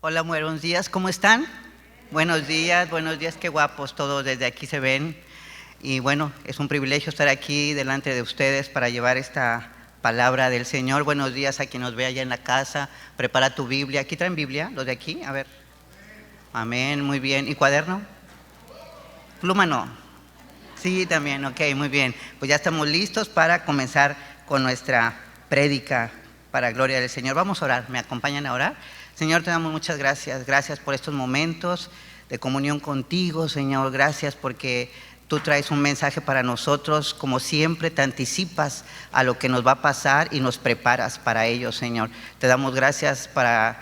Hola, buenos días, ¿cómo están? Buenos días, qué guapos todos desde aquí se ven. Y bueno, es un privilegio estar aquí delante de ustedes para llevar esta palabra del Señor. Buenos días a quien nos ve allá en la casa. Prepara tu Biblia. ¿Aquí traen Biblia? ¿Los de aquí? A ver. Amén, muy bien. ¿Y cuaderno? Pluma no. Sí, también, ok, muy bien. Pues ya estamos listos para comenzar con nuestra prédica para gloria del Señor. Vamos a orar, ¿me acompañan a orar? Señor, te damos muchas gracias. Gracias por estos momentos de comunión contigo, Señor. Gracias porque tú traes un mensaje para nosotros. Como siempre, te anticipas a lo que nos va a pasar y nos preparas para ello, Señor. Te damos gracias para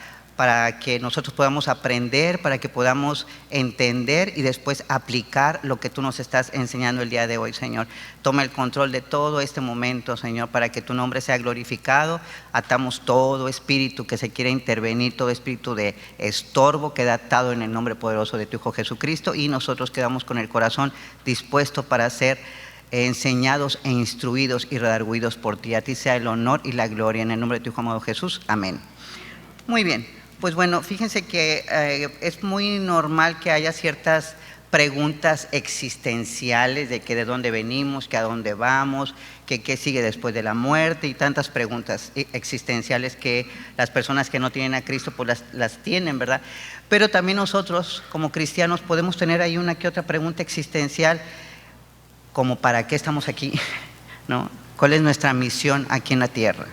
que nosotros podamos aprender, para que podamos entender y después aplicar lo que tú nos estás enseñando el día de hoy, Señor. Toma el control de todo este momento, Señor, para que tu nombre sea glorificado. Atamos todo espíritu que se quiera intervenir, todo espíritu de estorbo queda atado en el nombre poderoso de tu Hijo Jesucristo, y nosotros quedamos con el corazón dispuesto para ser enseñados e instruidos y redarguidos por ti. A ti sea el honor y la gloria en el nombre de tu Hijo amado Jesús. Amén. Muy bien. Pues bueno, fíjense que es muy normal que haya ciertas preguntas existenciales de que de dónde venimos, que a dónde vamos, que qué sigue después de la muerte, y tantas preguntas existenciales que las personas que no tienen a Cristo pues las tienen, ¿verdad? Pero también nosotros como cristianos podemos tener ahí una que otra pregunta existencial, como ¿para qué estamos aquí? ¿No? ¿Cuál es nuestra misión aquí en la tierra?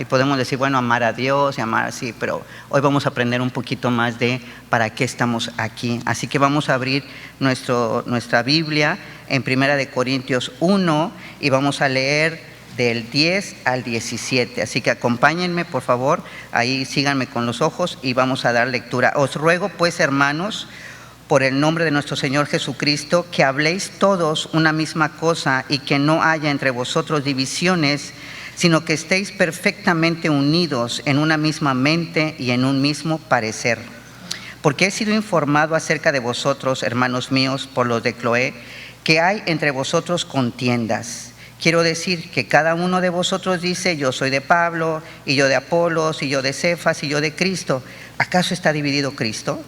Y podemos decir, bueno, amar a Dios y amar así, pero hoy vamos a aprender un poquito más de para qué estamos aquí. Así que vamos a abrir nuestra Biblia en 1 Corintios 1 y vamos a leer del 10 al 17. Así que acompáñenme, por favor, ahí síganme con los ojos y vamos a dar lectura. Os ruego pues, hermanos, por el nombre de nuestro Señor Jesucristo, que habléis todos una misma cosa y que no haya entre vosotros divisiones, sino que estéis perfectamente unidos en una misma mente y en un mismo parecer. Porque he sido informado acerca de vosotros, hermanos míos, por los de Cloé, que hay entre vosotros contiendas. Quiero decir que cada uno de vosotros dice, yo soy de Pablo, y yo de Apolos, y yo de Cefas, y yo de Cristo. ¿Acaso está dividido Cristo?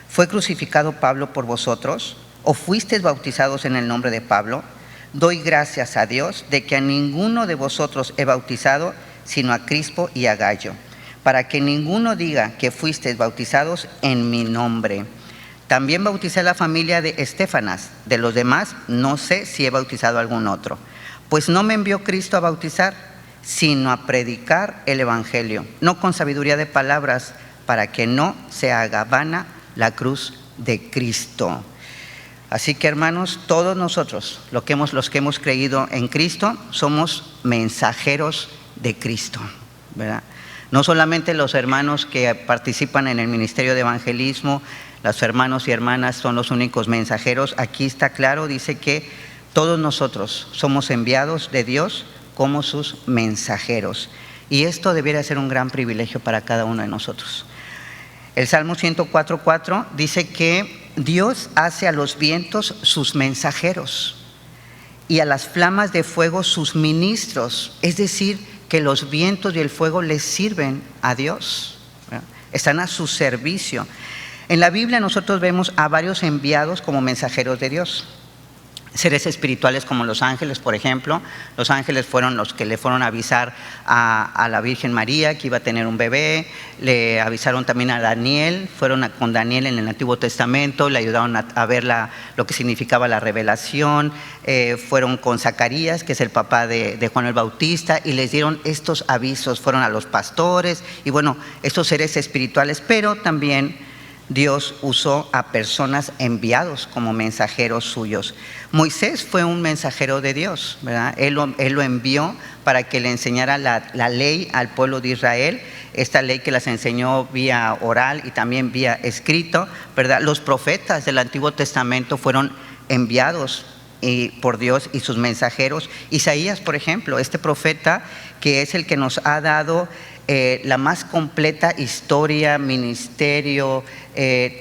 ¿Fue crucificado Pablo por vosotros? ¿O fuisteis bautizados en el nombre de Pablo? Doy gracias a Dios de que a ninguno de vosotros he bautizado, sino a Crispo y a Gayo, para que ninguno diga que fuisteis bautizados en mi nombre. También bauticé a la familia de Estéfanas. De los demás no sé si he bautizado a algún otro. Pues no me envió Cristo a bautizar, sino a predicar el evangelio, no con sabiduría de palabras, para que no se haga vana la cruz de Cristo. Así que, hermanos, todos nosotros, los que hemos creído en Cristo, somos mensajeros de Cristo, ¿verdad? No solamente los hermanos que participan en el ministerio de evangelismo, los hermanos y hermanas son los únicos mensajeros. Aquí está claro, dice que todos nosotros somos enviados de Dios como sus mensajeros. Y esto debiera ser un gran privilegio para cada uno de nosotros. El Salmo 104:4 dice que Dios hace a los vientos sus mensajeros y a las flamas de fuego sus ministros. Es decir, que los vientos y el fuego les sirven a Dios, ¿verdad? Están a su servicio. En la Biblia nosotros vemos a varios enviados como mensajeros de Dios. Seres espirituales como los ángeles, por ejemplo. Los ángeles fueron los que le fueron a avisar a la Virgen María que iba a tener un bebé. Le avisaron también a Daniel, fueron con Daniel en el Antiguo Testamento, le ayudaron a ver lo que significaba la revelación. Fueron con Zacarías, que es el papá de Juan el Bautista, y les dieron estos avisos. Fueron a los pastores y bueno, estos seres espirituales, pero también Dios usó a personas enviados como mensajeros suyos. Moisés fue un mensajero de Dios, ¿verdad? Él lo envió para que le enseñara la ley al pueblo de Israel, esta ley que las enseñó vía oral y también vía escrito, ¿verdad? Los profetas del Antiguo Testamento fueron enviados por Dios y sus mensajeros. Isaías, por ejemplo, este profeta que es el que nos ha dado la más completa historia, ministerio,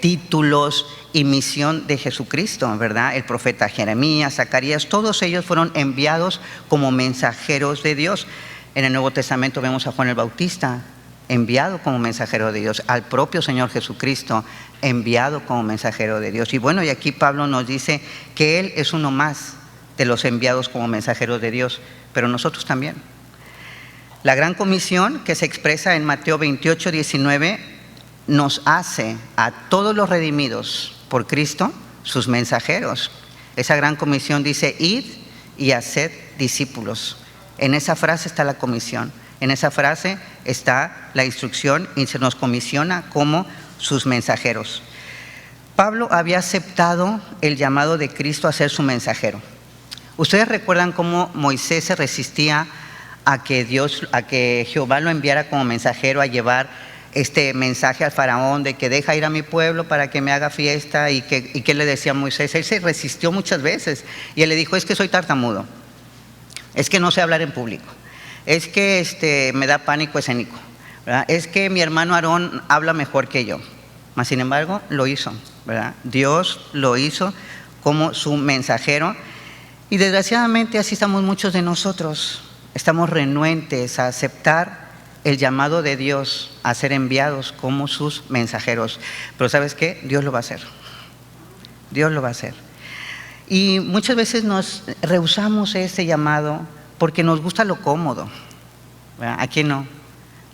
títulos y misión de Jesucristo, ¿verdad? El profeta Jeremías, Zacarías, todos ellos fueron enviados como mensajeros de Dios. En el Nuevo Testamento vemos a Juan el Bautista, enviado como mensajero de Dios, al propio Señor Jesucristo, enviado como mensajero de Dios. Y bueno, y aquí Pablo nos dice que Él es uno más de los enviados como mensajeros de Dios, pero nosotros también. La gran comisión que se expresa en Mateo 28, 19, nos hace a todos los redimidos por Cristo sus mensajeros. Esa gran comisión dice: id y haced discípulos. En esa frase está la comisión, en esa frase está la instrucción y se nos comisiona como sus mensajeros. Pablo había aceptado el llamado de Cristo a ser su mensajero. ¿Ustedes recuerdan cómo Moisés se resistía a que Jehová lo enviara como mensajero a llevar este mensaje al faraón de que deja ir a mi pueblo para que me haga fiesta? ¿Y qué le decía Moisés? Él se resistió muchas veces y él le dijo: es que soy tartamudo, es que no sé hablar en público, es que me da pánico escénico, ¿verdad? Es que mi hermano Aarón habla mejor que yo. Mas sin embargo lo hizo, ¿verdad? Dios lo hizo como su mensajero. Y desgraciadamente así estamos muchos de nosotros. Estamos renuentes a aceptar el llamado de Dios a ser enviados como sus mensajeros. Pero ¿sabes qué? Dios lo va a hacer. Dios lo va a hacer. Y muchas veces nos rehusamos ese llamado porque nos gusta lo cómodo, ¿verdad? ¿A quién no?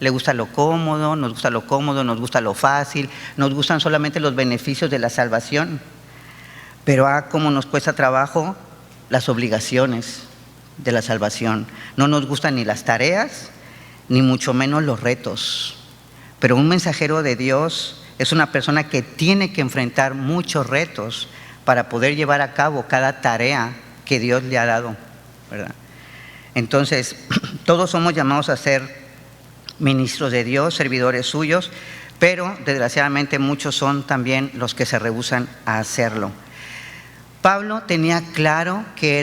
Le gusta lo cómodo, nos gusta lo fácil, nos gustan solamente los beneficios de la salvación. Pero cómo nos cuesta trabajo las obligaciones de la salvación. No nos gustan ni las tareas, ni mucho menos los retos. Pero un mensajero de Dios es una persona que tiene que enfrentar muchos retos para poder llevar a cabo cada tarea que Dios le ha dado, ¿verdad? Entonces, todos somos llamados a ser ministros de Dios, servidores suyos, pero desgraciadamente muchos son también los que se rehúsan a hacerlo. Pablo tenía claro que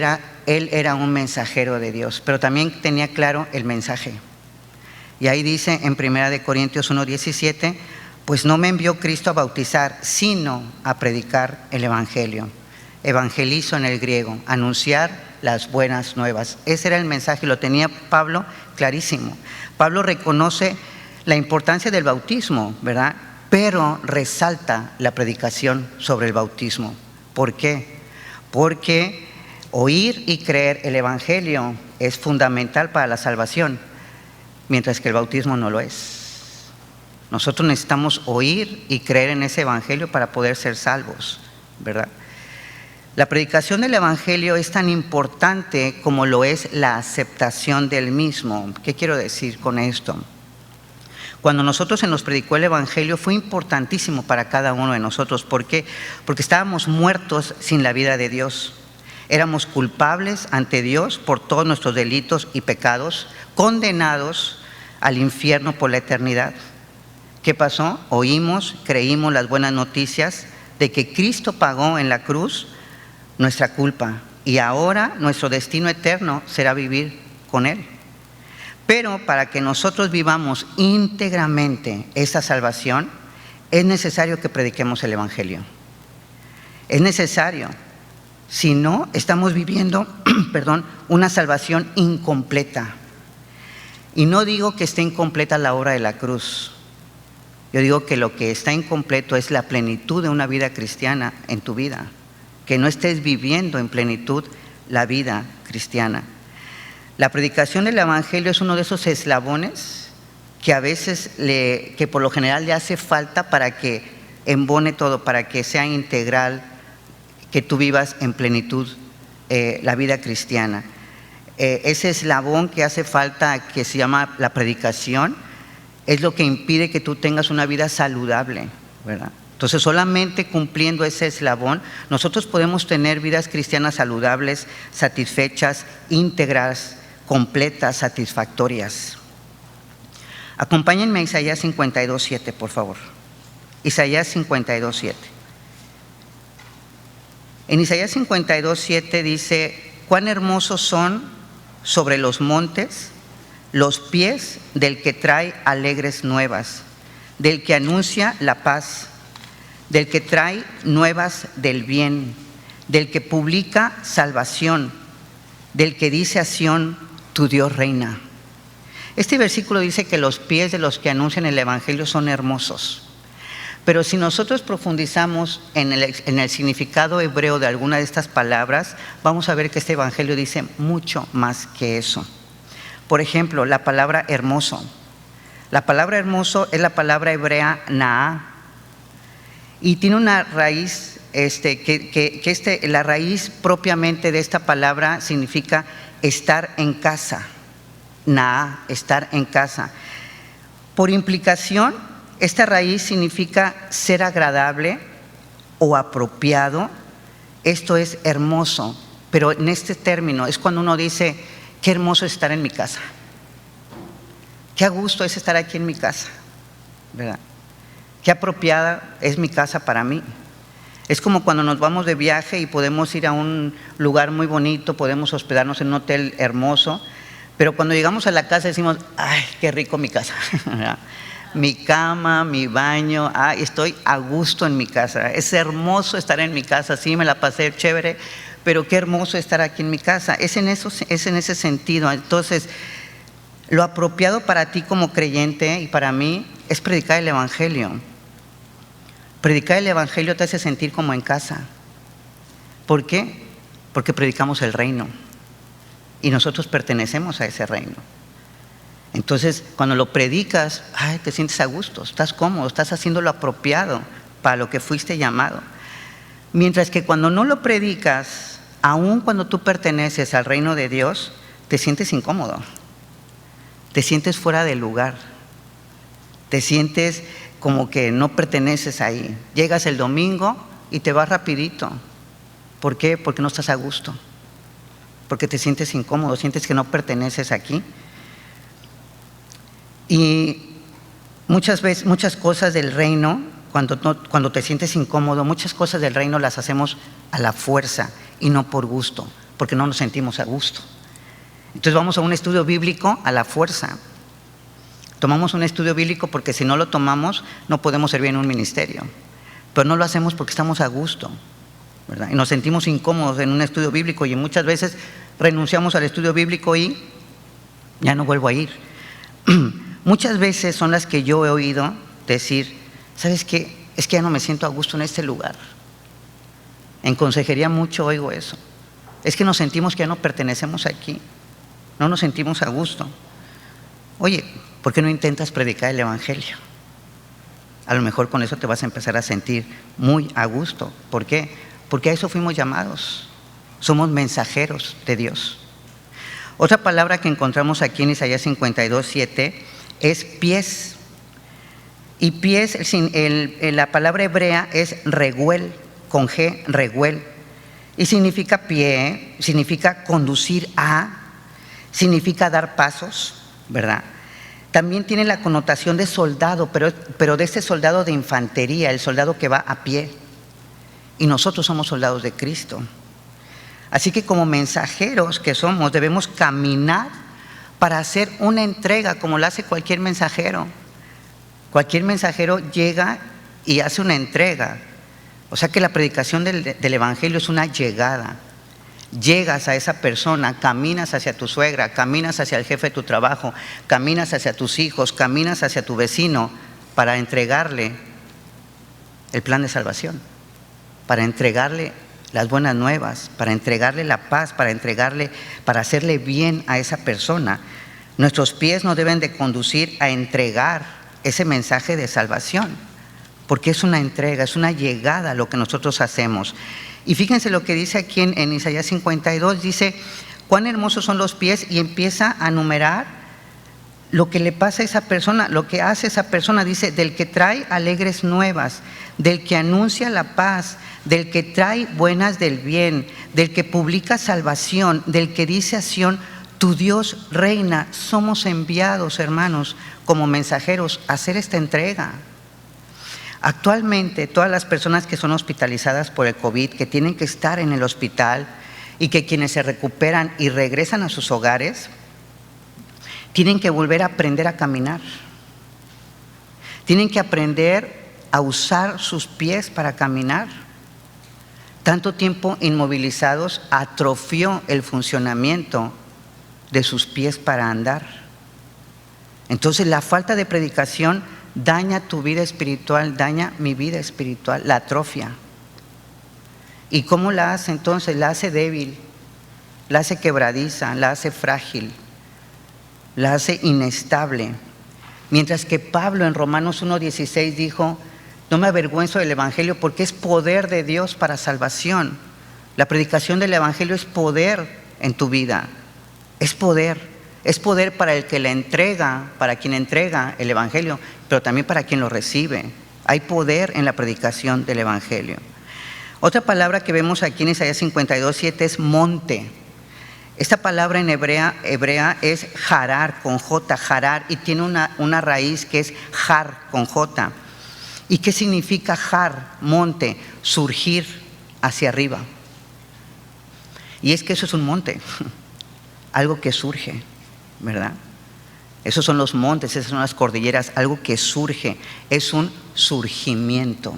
él era un mensajero de Dios, pero también tenía claro el mensaje. Y ahí dice en 1 Corintios 1:17, pues no me envió Cristo a bautizar, sino a predicar el evangelio. Evangelizo en el griego, anunciar las buenas nuevas. Ese era el mensaje, lo tenía Pablo clarísimo. Pablo reconoce la importancia del bautismo, ¿verdad? Pero resalta la predicación sobre el bautismo. ¿Por qué? Porque oír y creer el evangelio es fundamental para la salvación, mientras que el bautismo no lo es. Nosotros necesitamos oír y creer en ese evangelio para poder ser salvos, ¿verdad? La predicación del evangelio es tan importante como lo es la aceptación del mismo. ¿Qué quiero decir con esto? Cuando nosotros se nos predicó el evangelio fue importantísimo para cada uno de nosotros. ¿Por qué? Porque estábamos muertos sin la vida de Dios. Éramos culpables ante Dios por todos nuestros delitos y pecados, condenados al infierno por la eternidad. ¿Qué pasó? Oímos, creímos las buenas noticias de que Cristo pagó en la cruz nuestra culpa y ahora nuestro destino eterno será vivir con Él. Pero para que nosotros vivamos íntegramente esa salvación, es necesario que prediquemos el evangelio. Es necesario. Si no, estamos viviendo, una salvación incompleta. Y no digo que esté incompleta la obra de la cruz. Yo digo que lo que está incompleto es la plenitud de una vida cristiana en tu vida. Que no estés viviendo en plenitud la vida cristiana. La predicación del evangelio es uno de esos eslabones que a veces, que por lo general le hace falta para que embone todo, para que sea integral, que tú vivas en plenitud la vida cristiana. Ese eslabón que hace falta, que se llama la predicación, es lo que impide que tú tengas una vida saludable, ¿verdad? Entonces, solamente cumpliendo ese eslabón, nosotros podemos tener vidas cristianas saludables, satisfechas, íntegras, completas, satisfactorias. Acompáñenme a Isaías 52:7, por favor. Isaías 52:7. En Isaías 52:7 dice: cuán hermosos son sobre los montes los pies del que trae alegres nuevas, del que anuncia la paz, del que trae nuevas del bien, del que publica salvación, del que dice a Sión: tu Dios reina. Este versículo dice que los pies de los que anuncian el Evangelio son hermosos. Pero si nosotros profundizamos en el significado hebreo de alguna de estas palabras, vamos a ver que este Evangelio dice mucho más que eso. Por ejemplo, la palabra hermoso. La palabra hermoso es la palabra hebrea naá y tiene una raíz, la raíz propiamente de esta palabra significa estar en casa. Naá, estar en casa. Por implicación, esta raíz significa ser agradable o apropiado. Esto es hermoso, pero en este término es cuando uno dice, qué hermoso es estar en mi casa. Qué a gusto es estar aquí en mi casa, ¿verdad? Qué apropiada es mi casa para mí. Es como cuando nos vamos de viaje y podemos ir a un lugar muy bonito, podemos hospedarnos en un hotel hermoso, pero cuando llegamos a la casa decimos, ay, qué rico mi casa, ¿verdad? Mi cama, mi baño, estoy a gusto en mi casa. Es hermoso estar en mi casa, sí, me la pasé chévere, pero qué hermoso estar aquí en mi casa. Es en ese sentido. Entonces, lo apropiado para ti como creyente y para mí es predicar el Evangelio. Predicar el Evangelio te hace sentir como en casa. ¿Por qué? Porque predicamos el reino y nosotros pertenecemos a ese reino. Entonces, cuando lo predicas, te sientes a gusto, estás cómodo, estás haciendo lo apropiado para lo que fuiste llamado. Mientras que cuando no lo predicas, aun cuando tú perteneces al reino de Dios, te sientes incómodo, te sientes fuera del lugar, te sientes como que no perteneces ahí. Llegas el domingo y te vas rapidito. ¿Por qué? Porque no estás a gusto, porque te sientes incómodo, sientes que no perteneces aquí. Y muchas veces, muchas cosas del reino, cuando te sientes incómodo, muchas cosas del reino las hacemos a la fuerza y no por gusto, porque no nos sentimos a gusto. Entonces vamos a un estudio bíblico a la fuerza. Tomamos un estudio bíblico porque si no lo tomamos no podemos servir en un ministerio, pero no lo hacemos porque estamos a gusto, ¿verdad? Y nos sentimos incómodos en un estudio bíblico y muchas veces renunciamos al estudio bíblico y ya no vuelvo a ir. Muchas veces son las que yo he oído decir, ¿sabes qué? Es que ya no me siento a gusto en este lugar. En consejería mucho oigo eso. Es que nos sentimos que ya no pertenecemos aquí, no nos sentimos a gusto. Oye, ¿por qué no intentas predicar el Evangelio? A lo mejor con eso te vas a empezar a sentir muy a gusto. ¿Por qué? Porque a eso fuimos llamados. Somos mensajeros de Dios. Otra palabra que encontramos aquí en Isaías 52:7 es pies. Y pies, la palabra hebrea es reguel, con G, reguel. Y significa pie, significa conducir a, significa dar pasos, ¿verdad? También tiene la connotación de soldado, pero de ese soldado de infantería, el soldado que va a pie. Y nosotros somos soldados de Cristo. Así que como mensajeros que somos, debemos caminar para hacer una entrega como lo hace cualquier mensajero. Cualquier mensajero llega y hace una entrega. O sea que la predicación del Evangelio es una llegada. Llegas a esa persona, caminas hacia tu suegra, caminas hacia el jefe de tu trabajo, caminas hacia tus hijos, caminas hacia tu vecino para entregarle el plan de salvación, para entregarle las buenas nuevas, para entregarle la paz, para hacerle bien a esa persona. Nuestros pies nos deben de conducir a entregar ese mensaje de salvación, porque es una entrega, es una llegada lo que nosotros hacemos. Y fíjense lo que dice aquí en Isaías 52, dice, cuán hermosos son los pies, y empieza a numerar lo que le pasa a esa persona, lo que hace esa persona. Dice, del que trae alegres nuevas, del que anuncia la paz, del que trae buenas del bien, del que publica salvación, del que dice a Sión, tu Dios reina. Somos enviados, hermanos, como mensajeros a hacer esta entrega. Actualmente, todas las personas que son hospitalizadas por el COVID, que tienen que estar en el hospital y que quienes se recuperan y regresan a sus hogares, tienen que volver a aprender a caminar. Tienen que aprender a usar sus pies para caminar. Tanto tiempo inmovilizados atrofió el funcionamiento de sus pies para andar. Entonces la falta de predicación daña tu vida espiritual, daña mi vida espiritual, la atrofia. ¿Y cómo la hace entonces? La hace débil, la hace quebradiza, la hace frágil, la hace inestable. Mientras que Pablo en Romanos 1:16 dijo: no me avergüenzo del Evangelio porque es poder de Dios para salvación. La predicación del Evangelio es poder en tu vida, es poder para el que le entrega, para quien entrega el Evangelio, pero también para quien lo recibe. Hay poder en la predicación del Evangelio. Otra palabra que vemos aquí en Isaías 52:7 es monte. Esta palabra en hebrea es jarar, con J, jarar, y tiene una raíz que es jar, con J. ¿Y qué significa jar, monte? Surgir hacia arriba. Y es que eso es un monte, algo que surge, ¿verdad? Esos son los montes, esas son las cordilleras, algo que surge, es un surgimiento.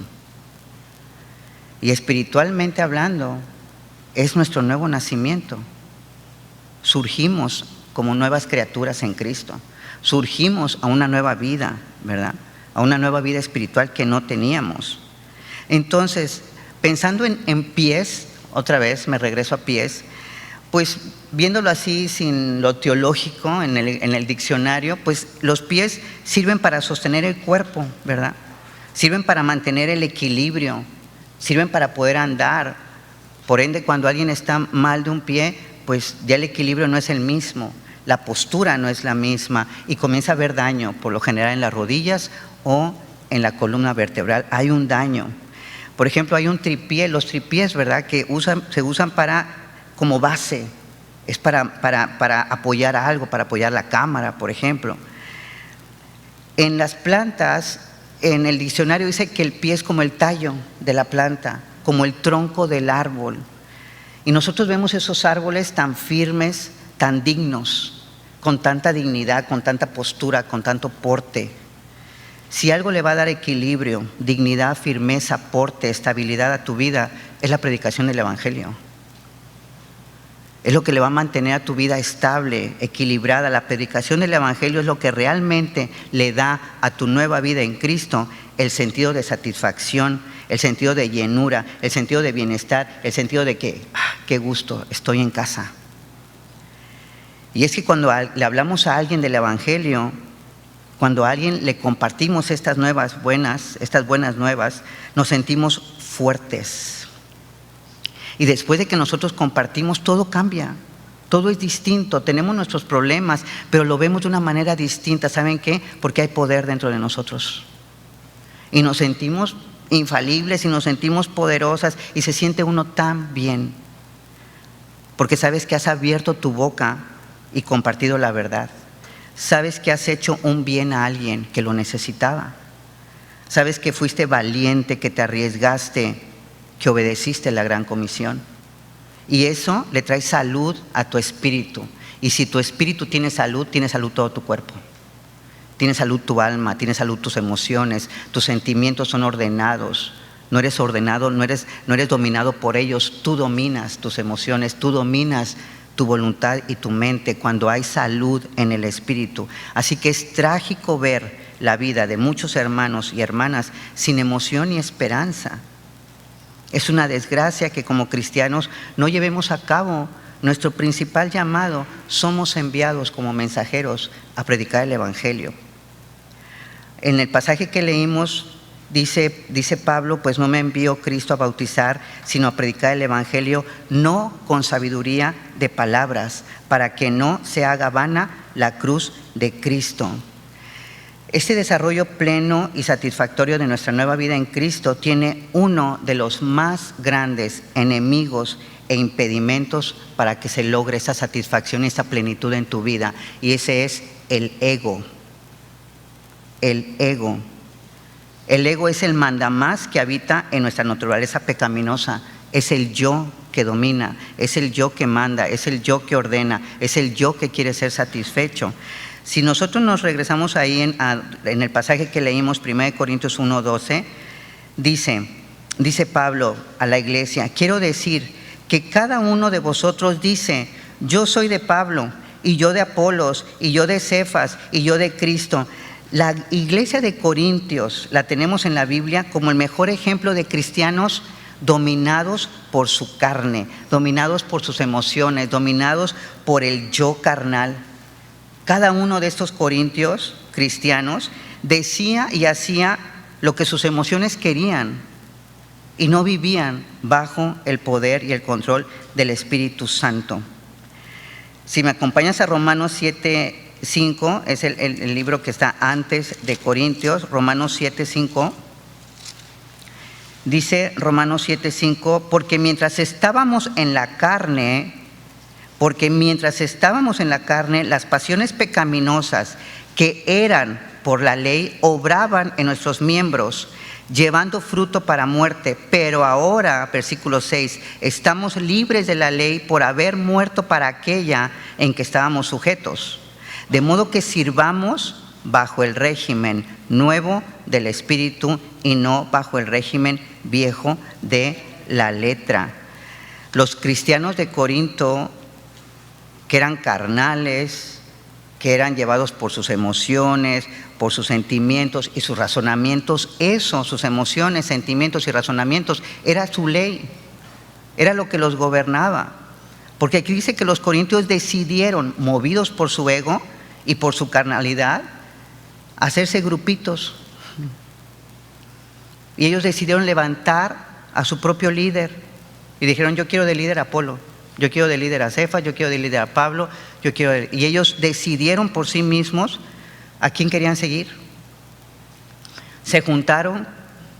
Y espiritualmente hablando, es nuestro nuevo nacimiento. Surgimos como nuevas criaturas en Cristo. Surgimos a una nueva vida, ¿verdad? A una nueva vida espiritual que no teníamos. Entonces, pensando en pies, otra vez me regreso a pies, pues viéndolo así sin lo teológico en el diccionario, pues los pies sirven para sostener el cuerpo, ¿verdad? Sirven para mantener el equilibrio, sirven para poder andar. Por ende, cuando alguien está mal de un pie, pues ya el equilibrio no es el mismo, la postura no es la misma y comienza a haber daño, por lo general en las rodillas o en la columna vertebral hay un daño. Por ejemplo, hay un tripié, los tripiés, ¿verdad?, que se usan como base, es para apoyar algo, para apoyar la cámara, por ejemplo. En las plantas, en el diccionario dice que el pie es como el tallo de la planta, como el tronco del árbol. Y nosotros vemos esos árboles tan firmes, tan dignos, con tanta dignidad, con tanta postura, con tanto porte. Si algo le va a dar equilibrio, dignidad, firmeza, porte, estabilidad a tu vida, es la predicación del Evangelio. Es lo que le va a mantener a tu vida estable, equilibrada. La predicación del Evangelio es lo que realmente le da a tu nueva vida en Cristo el sentido de satisfacción, el sentido de llenura, el sentido de bienestar, el sentido de que, qué gusto, estoy en casa. Y es que cuando le hablamos a alguien del Evangelio, cuando a alguien le compartimos estas buenas nuevas, nos sentimos fuertes. Y después de que nosotros compartimos, todo cambia, todo es distinto, tenemos nuestros problemas, pero lo vemos de una manera distinta. ¿Saben qué? Porque hay poder dentro de nosotros. Y nos sentimos infalibles y nos sentimos poderosas y se siente uno tan bien. Porque sabes que has abierto tu boca y compartido la verdad. Sabes que has hecho un bien a alguien que lo necesitaba. Sabes que fuiste valiente, que te arriesgaste, que obedeciste la gran comisión. Y eso le trae salud a tu espíritu. Y si tu espíritu tiene salud todo tu cuerpo. Tiene salud tu alma, tiene salud tus emociones, tus sentimientos son ordenados. No eres ordenado, no eres dominado por ellos. Tú dominas tus emociones, tú dominas tu voluntad y tu mente cuando hay salud en el espíritu. Así que es trágico ver la vida de muchos hermanos y hermanas sin emoción y esperanza. Es una desgracia que como cristianos no llevemos a cabo nuestro principal llamado. Somos enviados como mensajeros a predicar el Evangelio. En el pasaje que leímos dice Pablo: pues no me envió Cristo a bautizar, sino a predicar el Evangelio, no con sabiduría de palabras, para que no se haga vana la cruz de Cristo. Este desarrollo pleno y satisfactorio de nuestra nueva vida en Cristo tiene uno de los más grandes enemigos e impedimentos para que se logre esa satisfacción y esa plenitud en tu vida, y ese es el ego. El ego. El ego es el mandamás que habita en nuestra naturaleza pecaminosa. Es el yo que domina, es el yo que manda, es el yo que ordena, es el yo que quiere ser satisfecho. Si nosotros nos regresamos ahí en el pasaje que leímos, 1 Corintios 1:12, dice Pablo a la iglesia: quiero decir que cada uno de vosotros dice: yo soy de Pablo, y yo de Apolos, y yo de Cefas, y yo de Cristo. La iglesia de Corintios la tenemos en la Biblia como el mejor ejemplo de cristianos dominados por su carne, dominados por sus emociones, dominados por el yo carnal. Cada uno de estos corintios cristianos decía y hacía lo que sus emociones querían y no vivían bajo el poder y el control del Espíritu Santo. Si me acompañas a Romanos 7:5, es el libro que está antes de Corintios, Romanos 7:5. Dice Romanos 7:5, porque mientras estábamos en la carne, las pasiones pecaminosas que eran por la ley obraban en nuestros miembros, llevando fruto para muerte. Pero ahora, versículo 6, estamos libres de la ley por haber muerto para aquella en que estábamos sujetos. De modo que sirvamos bajo el régimen nuevo del Espíritu y no bajo el régimen viejo de la letra. Los cristianos de Corinto, que eran carnales, que eran llevados por sus emociones, por sus sentimientos y sus razonamientos, sus emociones, sentimientos y razonamientos, era su ley, era lo que los gobernaba. Porque aquí dice que los corintios decidieron, movidos por su ego y por su carnalidad, hacerse grupitos. Y ellos decidieron levantar a su propio líder y dijeron: yo quiero de líder a Apolo, yo quiero de líder a Cefas, yo quiero de líder a Pablo, y ellos decidieron por sí mismos a quién querían seguir. Se juntaron,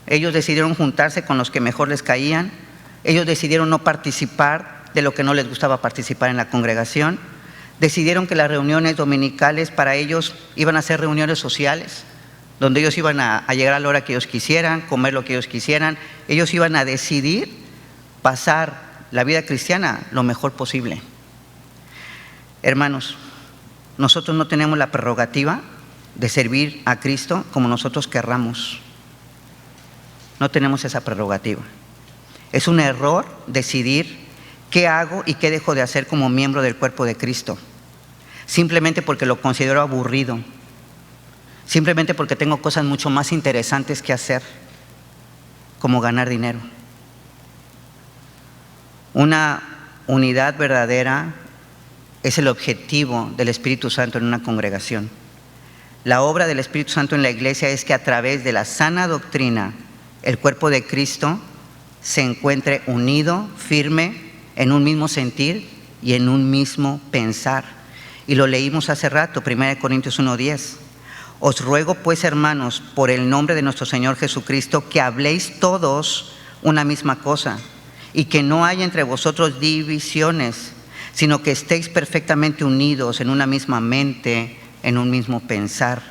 ellos decidieron juntarse con los que mejor les caían, ellos decidieron no participar de lo que no les gustaba participar en la congregación, decidieron que las reuniones dominicales para ellos iban a ser reuniones sociales, donde ellos iban a llegar a la hora que ellos quisieran, comer lo que ellos quisieran. Ellos iban a decidir pasar la vida cristiana lo mejor posible. Hermanos, nosotros no tenemos la prerrogativa de servir a Cristo como nosotros querramos. No tenemos esa prerrogativa. Es un error decidir qué hago y qué dejo de hacer como miembro del cuerpo de Cristo, simplemente porque lo considero aburrido, simplemente porque tengo cosas mucho más interesantes que hacer, como ganar dinero. Una unidad verdadera es el objetivo del Espíritu Santo en una congregación. La obra del Espíritu Santo en la iglesia es que a través de la sana doctrina, el cuerpo de Cristo se encuentre unido, firme, en un mismo sentir y en un mismo pensar. Y lo leímos hace rato, 1 Corintios 1:10. Os ruego pues, hermanos, por el nombre de nuestro Señor Jesucristo, que habléis todos una misma cosa, y que no haya entre vosotros divisiones, sino que estéis perfectamente unidos en una misma mente, en un mismo pensar.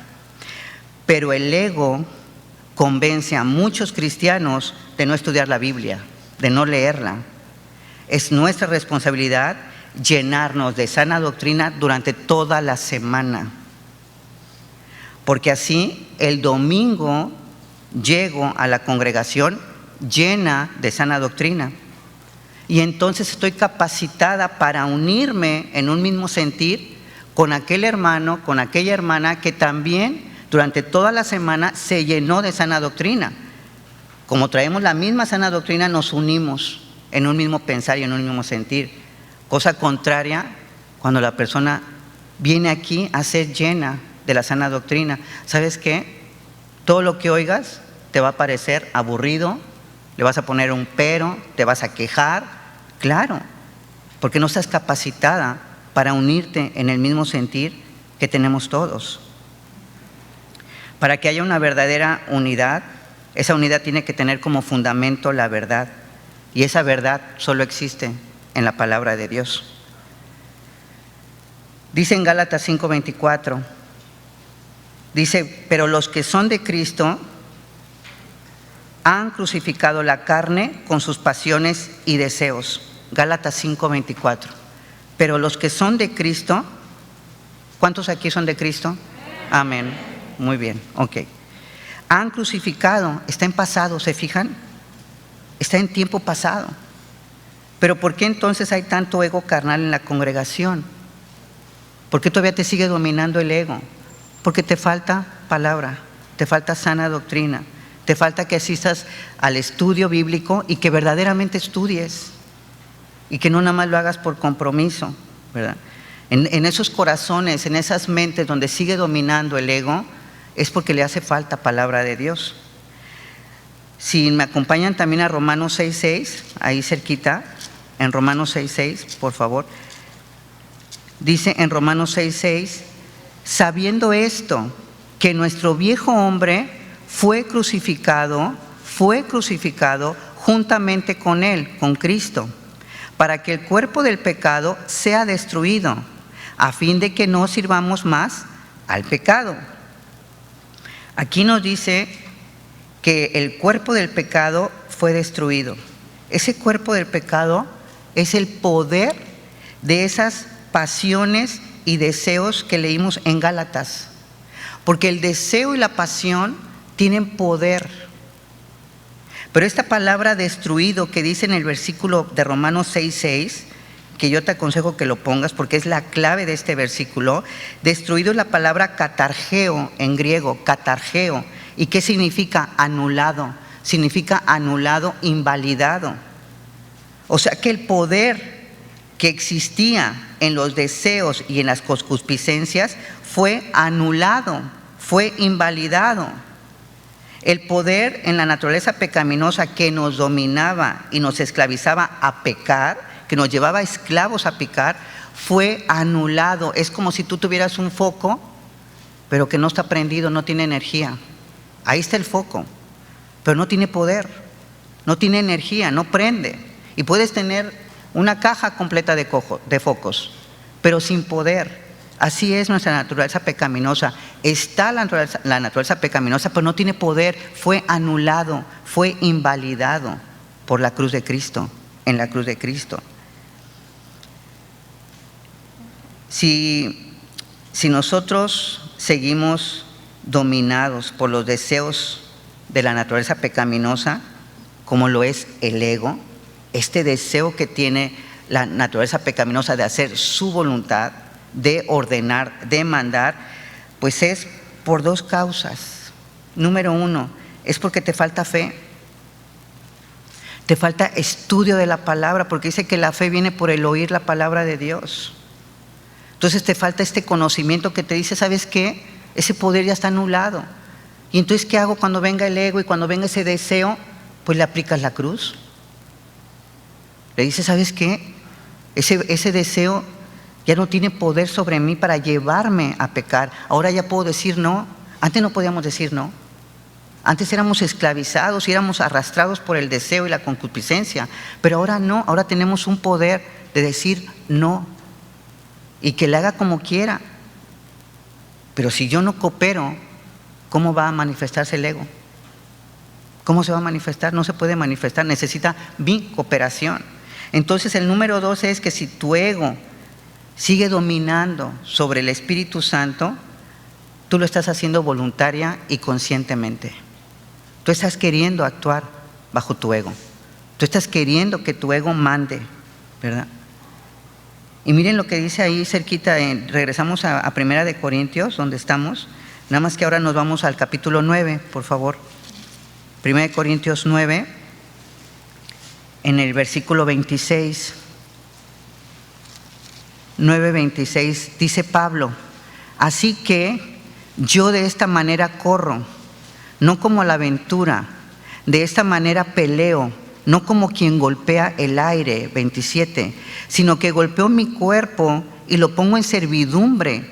Pero el ego convence a muchos cristianos de no estudiar la Biblia, de no leerla. Es nuestra responsabilidad llenarnos de sana doctrina durante toda la semana, porque así el domingo llego a la congregación llena de sana doctrina, y entonces estoy capacitada para unirme en un mismo sentir con aquel hermano, con aquella hermana que también durante toda la semana se llenó de sana doctrina. Como traemos la misma sana doctrina, nos unimos en un mismo pensar y en un mismo sentir. Cosa contraria cuando la persona viene aquí a ser llena de la sana doctrina. ¿Sabes qué? Todo lo que oigas te va a parecer aburrido, le vas a poner un pero, te vas a quejar. Claro, porque no estás capacitada para unirte en el mismo sentir que tenemos todos. Para que haya una verdadera unidad, esa unidad tiene que tener como fundamento la verdad. Y esa verdad solo existe en la palabra de Dios. Dice en Gálatas 5:24, dice: pero los que son de Cristo han crucificado la carne con sus pasiones y deseos. Gálatas 5:24. Pero los que son de Cristo, ¿cuántos aquí son de Cristo? Amén. Muy bien, ok. Han crucificado, está en pasado, ¿se fijan? Está en tiempo pasado. Pero ¿por qué entonces hay tanto ego carnal en la congregación? ¿Por qué todavía te sigue dominando el ego? Porque te falta palabra, te falta sana doctrina, te falta que asistas al estudio bíblico y que verdaderamente estudies y que no nada más lo hagas por compromiso, ¿verdad? En esos corazones, en esas mentes donde sigue dominando el ego, es porque le hace falta palabra de Dios. Si me acompañan también a Romanos 6:6, ahí cerquita, en Romanos 6:6, por favor. Dice en Romanos 6:6, sabiendo esto, que nuestro viejo hombre fue crucificado juntamente con él, con Cristo, para que el cuerpo del pecado sea destruido, a fin de que no sirvamos más al pecado. Aquí nos dice que el cuerpo del pecado fue destruido. Ese cuerpo del pecado es el poder de esas pasiones y deseos que leímos en Gálatas. Porque el deseo y la pasión tienen poder. Pero esta palabra destruido que dice en el versículo de Romanos 6:6, que yo te aconsejo que lo pongas porque es la clave de este versículo, destruido es la palabra katargeo en griego, katargeo. ¿Y qué significa? Anulado. Significa anulado, invalidado. O sea que el poder que existía en los deseos y en las concupiscencias fue anulado, fue invalidado. El poder en la naturaleza pecaminosa que nos dominaba y nos esclavizaba a pecar, que nos llevaba esclavos a pecar, fue anulado. Es como si tú tuvieras un foco, pero que no está prendido, no tiene energía. Ahí está el foco, pero no tiene poder, no tiene energía, no prende. Y puedes tener una caja completa de focos, pero sin poder. Así es nuestra naturaleza pecaminosa. Está la naturaleza pecaminosa, pero no tiene poder. Fue anulado, fue invalidado por la cruz de Cristo, en la cruz de Cristo. Si nosotros seguimos dominados por los deseos de la naturaleza pecaminosa, como lo es el ego, este deseo que tiene la naturaleza pecaminosa de hacer su voluntad, de ordenar, de mandar, pues es por dos causas. Número uno, es porque te falta fe, te falta estudio de la palabra, porque dice que la fe viene por el oír la palabra de Dios. Entonces te falta este conocimiento que te dice, ¿sabes qué? Ese poder ya está anulado. ¿Y entonces qué hago cuando venga el ego y cuando venga ese deseo? Pues le aplicas la cruz. Le dices, ¿sabes qué? Ese deseo ya no tiene poder sobre mí para llevarme a pecar. Ahora ya puedo decir no. Antes no podíamos decir no. Antes éramos esclavizados y éramos arrastrados por el deseo y la concupiscencia. Pero ahora no, ahora tenemos un poder de decir no. Y que le haga como quiera. Pero si yo no coopero, ¿cómo va a manifestarse el ego? ¿Cómo se va a manifestar? No se puede manifestar, necesita mi cooperación. Entonces el número 2 es que si tu ego sigue dominando sobre el Espíritu Santo, tú lo estás haciendo voluntaria y conscientemente. Tú estás queriendo actuar bajo tu ego. Tú estás queriendo que tu ego mande, ¿verdad? Y miren lo que dice ahí cerquita, regresamos a 1 Corintios, donde estamos, nada más que ahora nos vamos al capítulo 9, por favor. 1 Corintios 9, en el versículo 26. 9:26, dice Pablo, así que yo de esta manera corro, no como a la aventura, de esta manera peleo, no como quien golpea el aire, 27, sino que golpeo mi cuerpo y lo pongo en servidumbre,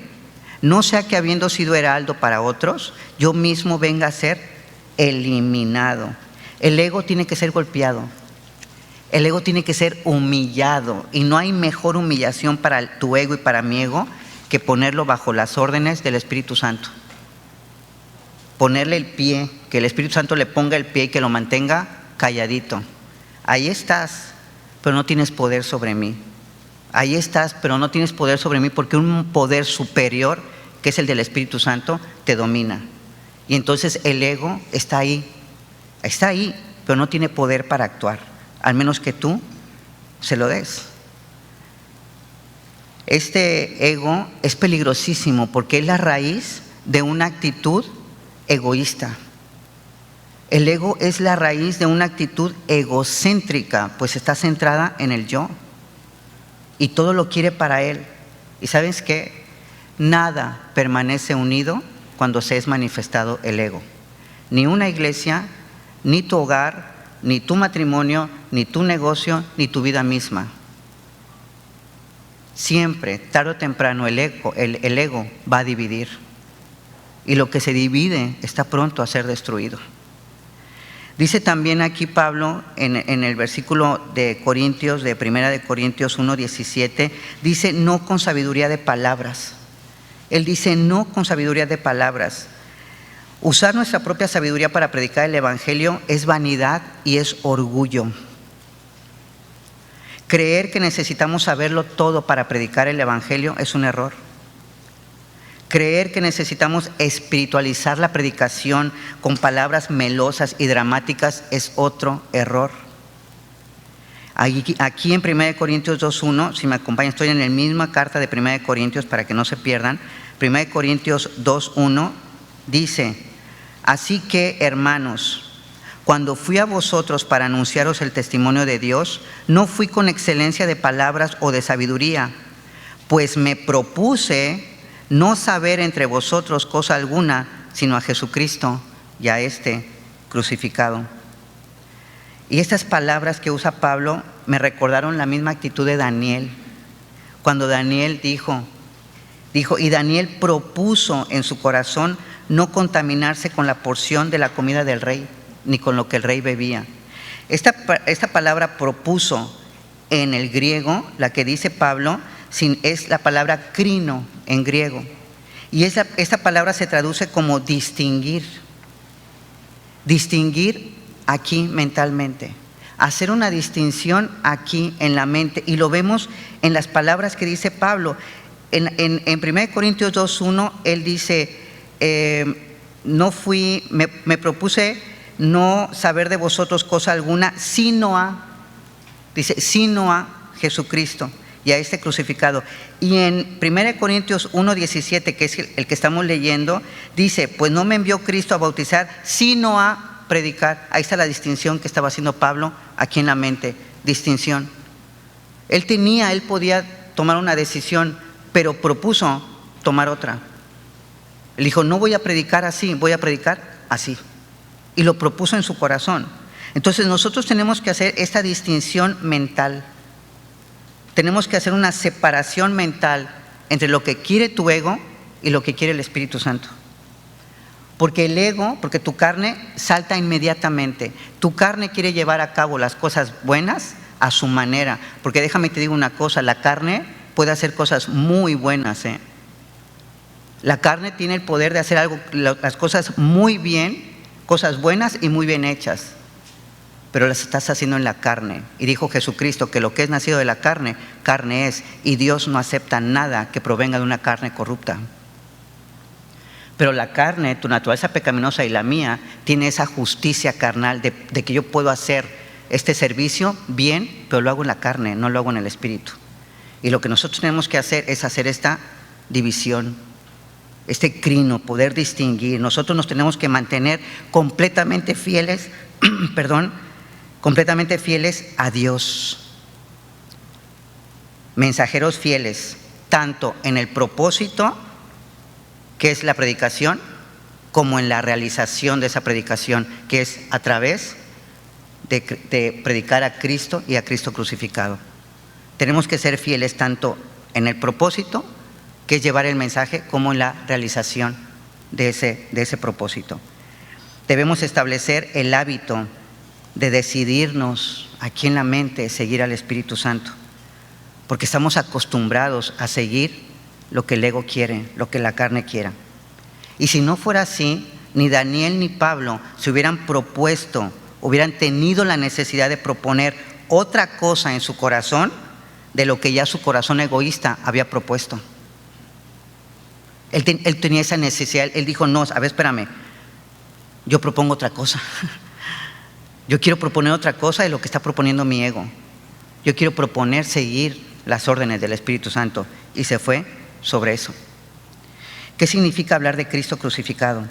no sea que habiendo sido heraldo para otros, yo mismo venga a ser eliminado. El ego tiene que ser golpeado, el ego tiene que ser humillado, y no hay mejor humillación para tu ego y para mi ego que ponerlo bajo las órdenes del Espíritu Santo. Ponerle el pie, que el Espíritu Santo le ponga el pie y que lo mantenga calladito. Ahí estás, pero no tienes poder sobre mí. Ahí estás, pero no tienes poder sobre mí porque un poder superior, que es el del Espíritu Santo, te domina. Y entonces el ego está ahí, pero no tiene poder para actuar, al menos que tú se lo des. Este ego es peligrosísimo porque es la raíz de una actitud egoísta. El ego es la raíz de una actitud egocéntrica, pues está centrada en el yo y todo lo quiere para él. ¿Y sabes qué? Nada permanece unido cuando se es manifestado el ego. Ni una iglesia, ni tu hogar, ni tu matrimonio, ni tu negocio, ni tu vida misma. Siempre, tarde o temprano, el ego va a dividir. Y lo que se divide está pronto a ser destruido. Dice también aquí Pablo en el versículo de Corintios, de 1 de Corintios 1:17, dice no con sabiduría de palabras. Él dice no con sabiduría de palabras. Usar nuestra propia sabiduría para predicar el evangelio es vanidad y es orgullo. Creer que necesitamos saberlo todo para predicar el evangelio es un error. Creer que necesitamos espiritualizar la predicación con palabras melosas y dramáticas es otro error. Aquí en 1 Corintios 2:1, si me acompañan, estoy en la misma carta de 1 Corintios para que no se pierdan. 1 Corintios 2:1 dice: así que, hermanos, cuando fui a vosotros para anunciaros el testimonio de Dios, no fui con excelencia de palabras o de sabiduría, pues me propuse no saber entre vosotros cosa alguna, sino a Jesucristo y a este crucificado. Y estas palabras que usa Pablo me recordaron la misma actitud de Daniel. Cuando Daniel dijo, y Daniel propuso en su corazón no contaminarse con la porción de la comida del rey, ni con lo que el rey bebía. Esta palabra propuso en el griego, la que dice Pablo, es la palabra crino en griego. Y esta palabra se traduce como distinguir. Distinguir aquí mentalmente. Hacer una distinción aquí en la mente. Y lo vemos en las palabras que dice Pablo. En 1 Corintios 2:1, él dice, me propuse no saber de vosotros cosa alguna, sino a Jesucristo y a este crucificado. Y en 1 Corintios 1:17, que es el que estamos leyendo, dice, pues no me envió Cristo a bautizar, sino a predicar. Ahí está la distinción que estaba haciendo Pablo aquí en la mente, distinción. Él podía tomar una decisión, pero propuso tomar otra. Él dijo, no voy a predicar así, voy a predicar así. Y lo propuso en su corazón. Entonces nosotros tenemos que hacer esta distinción mental. Tenemos que hacer una separación mental entre lo que quiere tu ego y lo que quiere el Espíritu Santo. Porque tu carne salta inmediatamente. Tu carne quiere llevar a cabo las cosas buenas a su manera. Porque déjame te digo una cosa, la carne puede hacer cosas muy buenas. La carne tiene el poder de hacer las cosas muy bien, cosas buenas y muy bien hechas. Pero las estás haciendo en la carne. Y dijo Jesucristo que lo que es nacido de la carne, carne es. Y Dios no acepta nada que provenga de una carne corrupta. Pero la carne, tu naturaleza pecaminosa y la mía, tiene esa justicia carnal de que yo puedo hacer este servicio bien, pero lo hago en la carne, no lo hago en el espíritu. Y lo que nosotros tenemos que hacer es hacer esta división, este crino, poder distinguir. Nosotros nos tenemos que mantener completamente fieles, completamente fieles a Dios. Mensajeros fieles, tanto en el propósito, que es la predicación, como en la realización de esa predicación, que es a través de predicar a Cristo y a Cristo crucificado. Tenemos que ser fieles tanto en el propósito, que es llevar el mensaje, como en la realización de ese propósito. Debemos establecer el hábito de decidirnos aquí en la mente seguir al Espíritu Santo, porque estamos acostumbrados a seguir lo que el ego quiere, lo que la carne quiera. Y si no fuera así, ni Daniel ni Pablo se hubieran tenido la necesidad de proponer otra cosa en su corazón de lo que ya su corazón egoísta había propuesto. Él tenía esa necesidad. Él dijo, no, a ver, espérame, yo propongo otra cosa. Yo quiero proponer otra cosa de lo que está proponiendo mi ego. Yo quiero proponer seguir las órdenes del Espíritu Santo y se fue sobre eso. ¿Qué significa hablar de Cristo crucificado?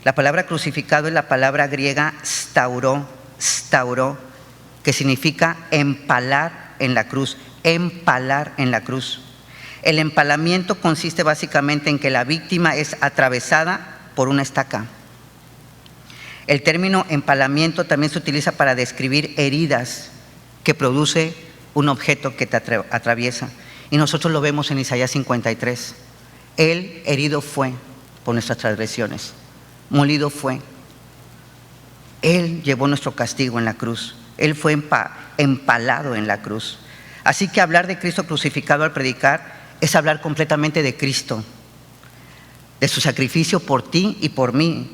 La palabra crucificado es la palabra griega stauró, que significa empalar en la cruz, empalar en la cruz. El empalamiento consiste básicamente en que la víctima es atravesada por una estaca. El término empalamiento también se utiliza para describir heridas que produce un objeto que te atraviesa. Y nosotros lo vemos en Isaías 53. Él herido fue por nuestras transgresiones, molido fue. Él llevó nuestro castigo en la cruz. Él fue empalado en la cruz. Así que hablar de Cristo crucificado al predicar es hablar completamente de Cristo, de su sacrificio por ti y por mí.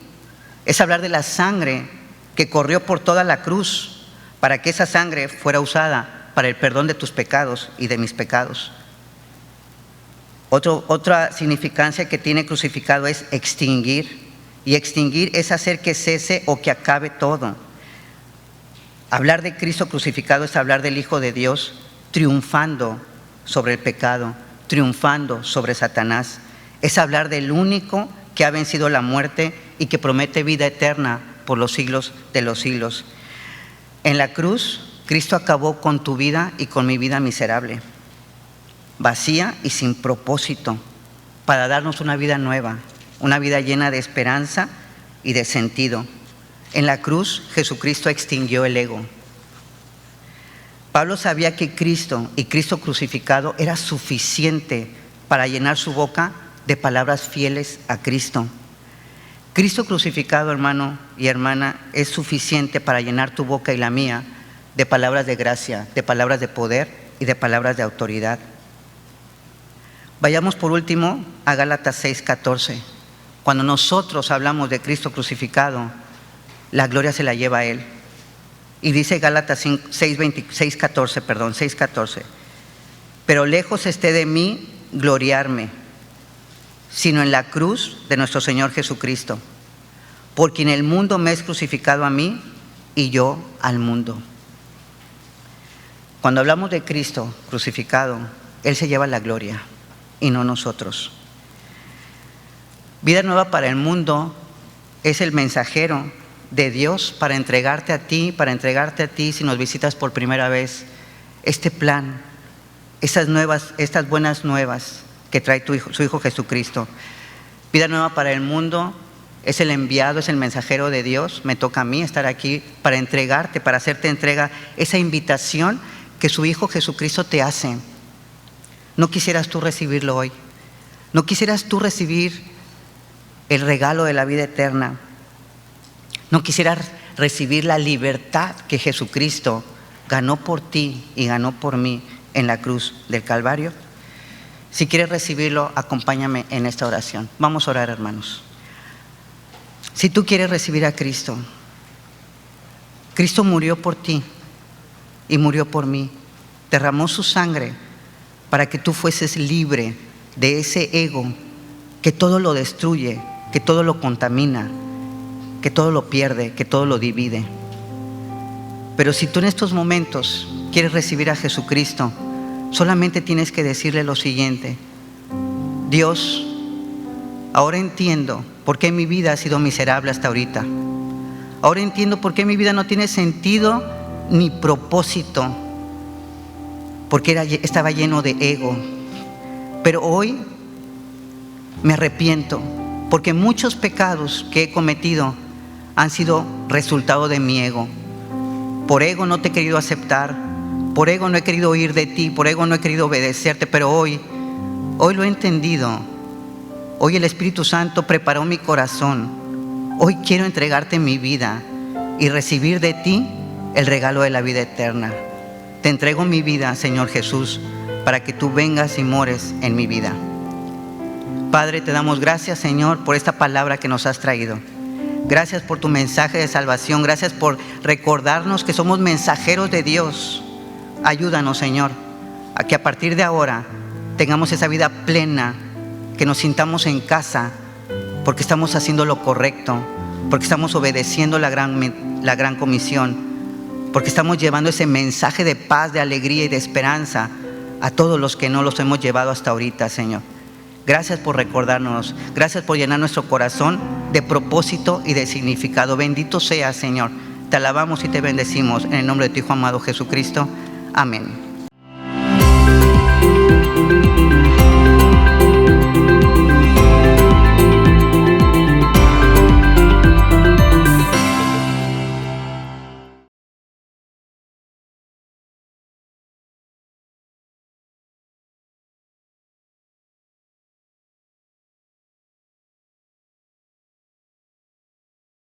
Es hablar de la sangre que corrió por toda la cruz para que esa sangre fuera usada para el perdón de tus pecados y de mis pecados. Otra significancia que tiene crucificado es extinguir. Y extinguir es hacer que cese o que acabe todo. Hablar de Cristo crucificado es hablar del Hijo de Dios triunfando sobre el pecado, triunfando sobre Satanás. Es hablar del único que ha vencido la muerte y que promete vida eterna por los siglos de los siglos. En la cruz, Cristo acabó con tu vida y con mi vida miserable, vacía y sin propósito, para darnos una vida nueva, una vida llena de esperanza y de sentido. En la cruz, Jesucristo extinguió el ego. Pablo sabía que Cristo y Cristo crucificado era suficiente para llenar su boca de palabras fieles a Cristo. Cristo crucificado, hermano y hermana, es suficiente para llenar tu boca y la mía de palabras de gracia, de palabras de poder y de palabras de autoridad. Vayamos por último a Gálatas 6:14. Cuando nosotros hablamos de Cristo crucificado, la gloria se la lleva a Él. Y dice Gálatas 6:14, pero lejos esté de mí gloriarme, sino en la cruz de nuestro Señor Jesucristo, por quien el mundo me es crucificado a mí y yo al mundo. Cuando hablamos de Cristo crucificado, Él se lleva la gloria y no nosotros. Vida Nueva para el Mundo es el mensajero de Dios para entregarte a ti, si nos visitas por primera vez, este plan, estas buenas nuevas que trae su Hijo Jesucristo. Vida Nueva para el Mundo es el enviado, es el mensajero de Dios. Me toca a mí estar aquí para entregarte, para hacerte entrega, esa invitación que su Hijo Jesucristo te hace. ¿No quisieras tú recibirlo hoy? ¿No quisieras tú recibir el regalo de la vida eterna? ¿No quisieras recibir la libertad que Jesucristo ganó por ti y ganó por mí en la cruz del Calvario? Si quieres recibirlo, acompáñame en esta oración. Vamos a orar, hermanos. Si tú quieres recibir a Cristo, Cristo murió por ti y murió por mí. Derramó su sangre para que tú fueses libre de ese ego que todo lo destruye, que todo lo contamina, que todo lo pierde, que todo lo divide. Pero si tú en estos momentos quieres recibir a Jesucristo, solamente tienes que decirle lo siguiente: Dios, ahora entiendo por qué mi vida ha sido miserable hasta ahorita. Ahora entiendo por qué mi vida no tiene sentido ni propósito, porque estaba lleno de ego. Pero hoy me arrepiento, porque muchos pecados que he cometido han sido resultado de mi ego. Por ego no te he querido aceptar, por ego no he querido oír de ti, por ego no he querido obedecerte, pero hoy lo he entendido. Hoy el Espíritu Santo preparó mi corazón. Hoy quiero entregarte mi vida y recibir de ti el regalo de la vida eterna. Te entrego mi vida, Señor Jesús, para que tú vengas y mores en mi vida. Padre, te damos gracias, Señor, por esta palabra que nos has traído. Gracias por tu mensaje de salvación. Gracias por recordarnos que somos mensajeros de Dios. Ayúdanos, Señor, a que a partir de ahora tengamos esa vida plena, que nos sintamos en casa, porque estamos haciendo lo correcto, porque estamos obedeciendo la gran comisión, porque estamos llevando ese mensaje de paz, de alegría y de esperanza a todos los que no los hemos llevado hasta ahorita, Señor. Gracias por recordarnos, gracias por llenar nuestro corazón de propósito y de significado. Bendito seas, Señor. Te alabamos y te bendecimos en el nombre de tu Hijo amado Jesucristo. Amén.